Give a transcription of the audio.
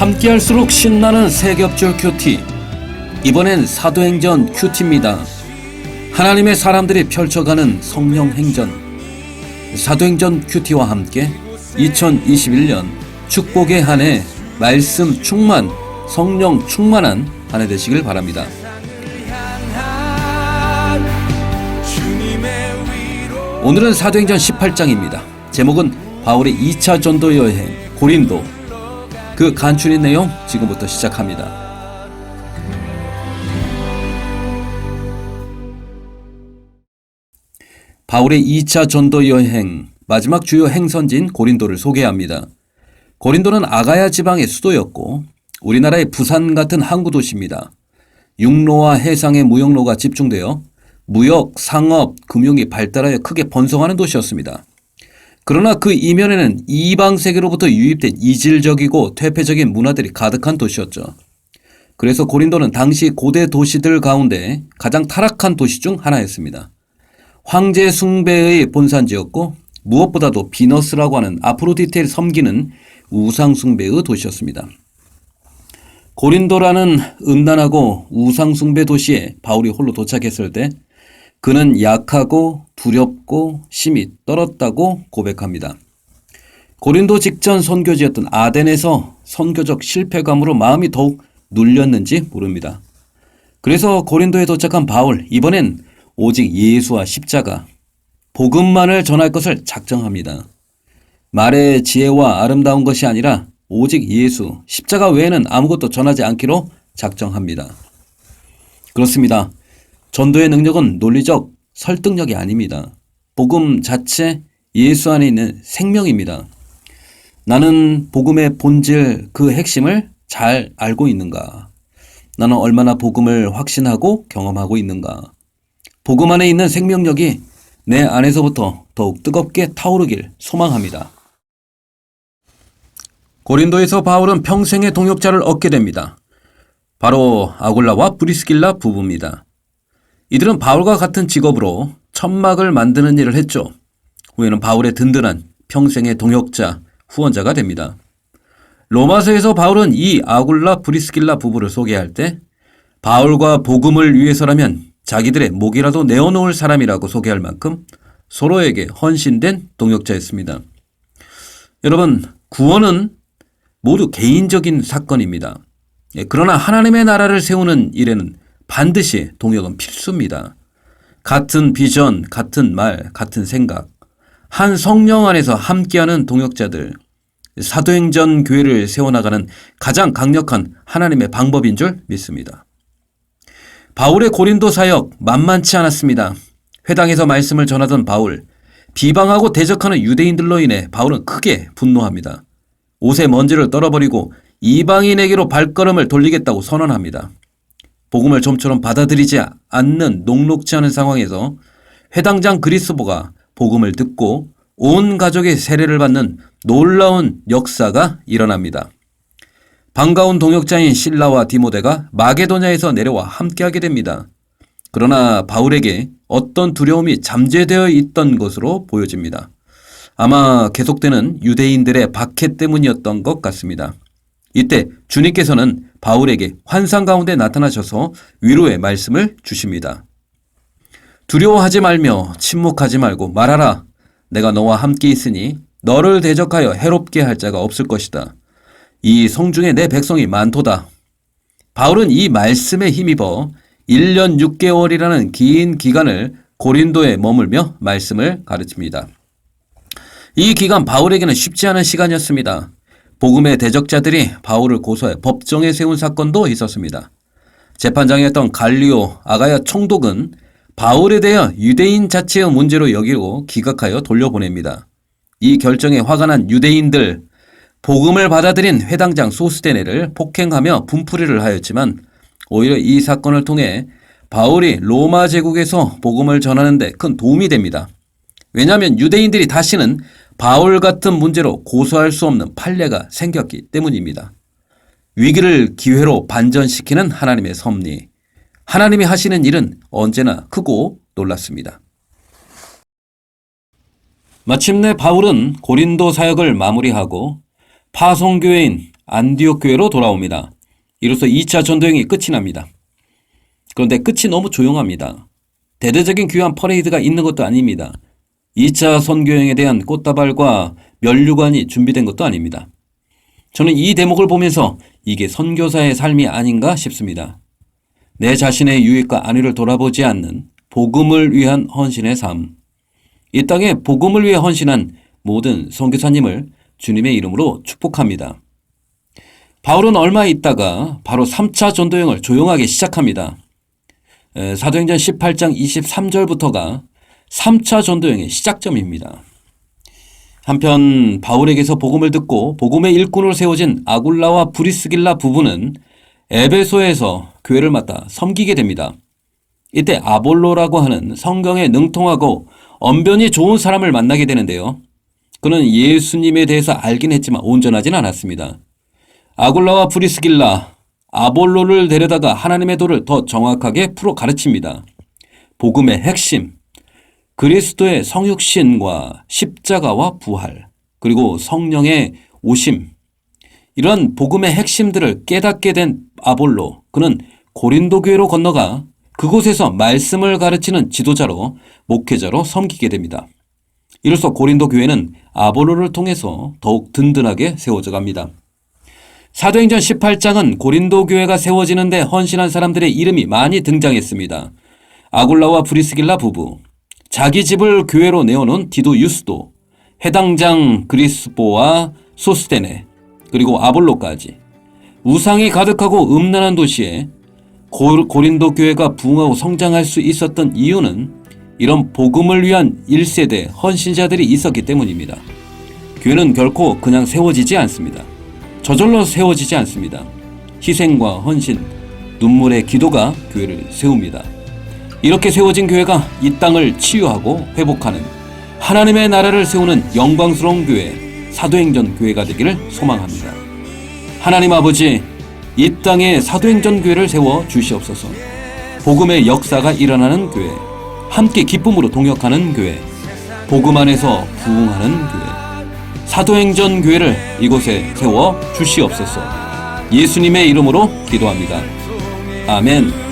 함께할수록 신나는 세겹줄 큐티. 이번엔 사도행전 큐티입니다. 하나님의 사람들이 펼쳐가는 성령 행전. 사도행전 큐티와 함께 2021년 축복의 한 해, 말씀 충만, 성령 충만한 한 해 되시길 바랍니다. 오늘은 사도행전 18장입니다. 제목은 바울의 2차 전도 여행 고린도. 그 간추린 내용 지금부터 시작합니다. 바울의 2차 전도 여행, 마지막 주요 행선지인 고린도를 소개합니다. 고린도는 아가야 지방의 수도였고 우리나라의 부산 같은 항구 도시입니다. 육로와 해상의 무역로가 집중되어 무역, 상업, 금융이 발달하여 크게 번성하는 도시였습니다. 그러나 그 이면에는 이방 세계로부터 유입된 이질적이고 퇴폐적인 문화들이 가득한 도시였죠. 그래서 고린도는 당시 고대 도시들 가운데 가장 타락한 도시 중 하나였습니다. 황제 숭배의 본산지였고 무엇보다도 비너스라고 하는 아프로디테를 섬기는 우상 숭배의 도시였습니다. 고린도라는 음란하고 우상 숭배 도시에 바울이 홀로 도착했을 때 그는 약하고 두렵고 심히 떨었다고 고백합니다. 고린도 직전 선교지였던 아덴에서 선교적 실패감으로 마음이 더욱 눌렸는지 모릅니다. 그래서 고린도에 도착한 바울, 이번엔 오직 예수와 십자가, 복음만을 전할 것을 작정합니다. 말의 지혜와 아름다운 것이 아니라 오직 예수, 십자가 외에는 아무것도 전하지 않기로 작정합니다. 그렇습니다. 전도의 능력은 논리적 설득력이 아닙니다. 복음 자체, 예수 안에 있는 생명입니다. 나는 복음의 본질, 그 핵심을 잘 알고 있는가? 나는 얼마나 복음을 확신하고 경험하고 있는가? 복음 안에 있는 생명력이 내 안에서부터 더욱 뜨겁게 타오르길 소망합니다. 고린도에서 바울은 평생의 동역자를 얻게 됩니다. 바로 아굴라와 브리스길라 부부입니다. 이들은 바울과 같은 직업으로 천막을 만드는 일을 했죠. 후에는 바울의 든든한 평생의 동역자, 후원자가 됩니다. 로마서에서 바울은 이 아굴라 브리스길라 부부를 소개할 때 바울과 복음을 위해서라면 자기들의 목이라도 내어놓을 사람이라고 소개할 만큼 서로에게 헌신된 동역자였습니다. 여러분, 구원은 모두 개인적인 사건입니다. 그러나 하나님의 나라를 세우는 일에는 반드시 동역은 필수입니다. 같은 비전, 같은 말, 같은 생각, 한 성령 안에서 함께하는 동역자들, 사도행전 교회를 세워나가는 가장 강력한 하나님의 방법인 줄 믿습니다. 바울의 고린도 사역 만만치 않았습니다. 회당에서 말씀을 전하던 바울, 비방하고 대적하는 유대인들로 인해 바울은 크게 분노합니다. 옷의 먼지를 떨어버리고 이방인에게로 발걸음을 돌리겠다고 선언합니다. 복음을 좀처럼 받아들이지 않는 녹록지 않은 상황에서 회당장 그리스보가 복음을 듣고 온 가족의 세례를 받는 놀라운 역사가 일어납니다. 반가운 동역자인 실라와 디모데가 마게도냐에서 내려와 함께하게 됩니다. 그러나 바울에게 어떤 두려움이 잠재되어 있던 것으로 보여집니다. 아마 계속되는 유대인들의 박해 때문이었던 것 같습니다. 이때 주님께서는 바울에게 환상 가운데 나타나셔서 위로의 말씀을 주십니다. 두려워하지 말며 침묵하지 말고 말하라. 내가 너와 함께 있으니 너를 대적하여 해롭게 할 자가 없을 것이다. 이 성중에 내 백성이 많도다. 바울은 이 말씀에 힘입어 1년 6개월이라는 긴 기간을 고린도에 머물며 말씀을 가르칩니다. 이 기간 바울에게는 쉽지 않은 시간이었습니다. 복음의 대적자들이 바울을 고소해 법정에 세운 사건도 있었습니다. 재판장이었던 갈리오 아가야 총독은 바울에 대하여 유대인 자체의 문제로 여기고 기각하여 돌려보냅니다. 이 결정에 화가 난 유대인들, 복음을 받아들인 회당장 소스데네를 폭행하며 분풀이를 하였지만 오히려 이 사건을 통해 바울이 로마 제국에서 복음을 전하는 데 큰 도움이 됩니다. 왜냐하면 유대인들이 다시는 바울 같은 문제로 고소할 수 없는 판례가 생겼기 때문입니다. 위기를 기회로 반전시키는 하나님의 섭리. 하나님이 하시는 일은 언제나 크고 놀랍습니다. 마침내 바울은 고린도 사역을 마무리하고 파송교회인 안디옥 교회로 돌아옵니다. 이로써 2차 전도여행이 끝이 납니다. 그런데 끝이 너무 조용합니다. 대대적인 귀한 퍼레이드가 있는 것도 아닙니다. 2차 선교여행에 대한 꽃다발과 면류관이 준비된 것도 아닙니다. 저는 이 대목을 보면서 이게 선교사의 삶이 아닌가 싶습니다. 내 자신의 유익과 안위를 돌아보지 않는 복음을 위한 헌신의 삶. 이 땅에 복음을 위해 헌신한 모든 선교사님을 주님의 이름으로 축복합니다. 바울은 얼마 있다가 바로 3차 전도여행을 조용하게 시작합니다. 사도행전 18장 23절부터가 3차 전도여행의 시작점입니다. 한편 바울에게서 복음을 듣고 복음의 일꾼으로 세워진 아굴라와 브리스길라 부부는 에베소에서 교회를 맡아 섬기게 됩니다. 이때 아볼로라고 하는 성경에 능통하고 언변이 좋은 사람을 만나게 되는데요. 그는 예수님에 대해서 알긴 했지만 온전하진 않았습니다. 아굴라와 브리스길라, 아볼로를 데려다가 하나님의 도를 더 정확하게 풀어 가르칩니다. 복음의 핵심, 그리스도의 성육신과 십자가와 부활, 그리고 성령의 오심, 이런 복음의 핵심들을 깨닫게 된 아볼로, 그는 고린도 교회로 건너가 그곳에서 말씀을 가르치는 지도자로, 목회자로 섬기게 됩니다. 이로써 고린도 교회는 아볼로를 통해서 더욱 든든하게 세워져 갑니다. 사도행전 18장은 고린도 교회가 세워지는 데 헌신한 사람들의 이름이 많이 등장했습니다. 아굴라와 브리스길라 부부, 자기 집을 교회로 내어놓은 디도 유스도, 해당장 그리스보와 소스테네, 그리고 아볼로까지 우상이 가득하고 음란한 도시에 고린도 교회가 부흥하고 성장할 수 있었던 이유는 이런 복음을 위한 1세대 헌신자들이 있었기 때문입니다. 교회는 결코 그냥 세워지지 않습니다. 저절로 세워지지 않습니다. 희생과 헌신, 눈물의 기도가 교회를 세웁니다. 이렇게 세워진 교회가 이 땅을 치유하고 회복하는 하나님의 나라를 세우는 영광스러운 교회, 사도행전 교회가 되기를 소망합니다. 하나님 아버지, 이 땅에 사도행전 교회를 세워 주시옵소서. 복음의 역사가 일어나는 교회, 함께 기쁨으로 동역하는 교회, 복음 안에서 부흥하는 교회, 사도행전 교회를 이곳에 세워 주시옵소서. 예수님의 이름으로 기도합니다. 아멘.